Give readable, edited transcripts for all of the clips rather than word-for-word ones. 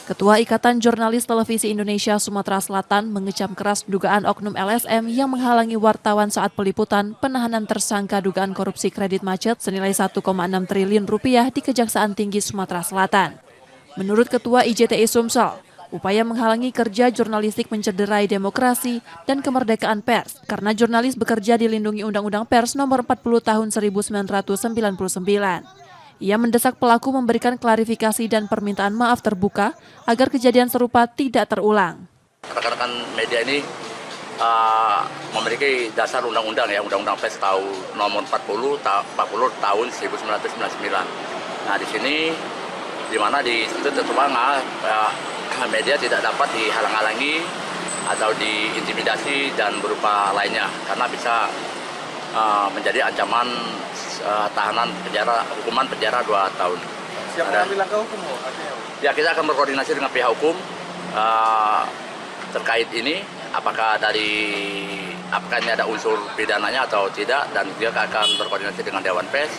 Ketua Ikatan Jurnalis Televisi Indonesia Sumatera Selatan mengecam keras dugaan oknum LSM yang menghalangi wartawan saat peliputan penahanan tersangka dugaan korupsi kredit macet senilai 1,6 triliun rupiah di Kejaksaan Tinggi Sumatera Selatan. Menurut Ketua IJTI Sumsel, upaya menghalangi kerja jurnalistik mencederai demokrasi dan kemerdekaan pers karena jurnalis bekerja dilindungi Undang-Undang Pers Nomor 40 Tahun 1999. Ia mendesak pelaku memberikan klarifikasi dan permintaan maaf terbuka agar kejadian serupa tidak terulang. Rekan-rekan media ini memiliki dasar undang-undang ya, Undang-Undang Pers Nomor 40 Tahun 1999. Nah, di sini di mana di situ tertuang media tidak dapat dihalang-halangi atau diintimidasi dan berupa lainnya karena bisa menjadi ancaman hukuman penjara 2 tahun. Siapa mengambil langkah hukum? Ya, kita akan berkoordinasi dengan pihak hukum terkait ini, apakah ini ada unsur pidananya atau tidak, dan juga akan berkoordinasi dengan Dewan Pers.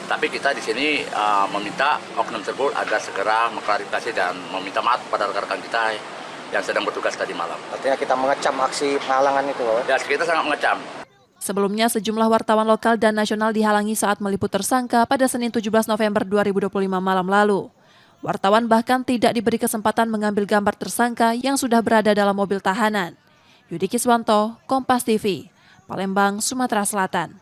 Tapi kita di sini meminta oknum tersebut agar segera mengklarifikasi dan meminta maaf kepada rekan-rekan kita yang sedang bertugas tadi malam. Artinya kita mengecam aksi penghalangan itu, Pak? Ya, kita sangat mengecam. Sebelumnya, sejumlah wartawan lokal dan nasional dihalangi saat meliput tersangka pada Senin 17 November 2025 malam lalu. Wartawan bahkan tidak diberi kesempatan mengambil gambar tersangka yang sudah berada dalam mobil tahanan. Yudi Kiswanto, Kompas TV, Palembang, Sumatera Selatan.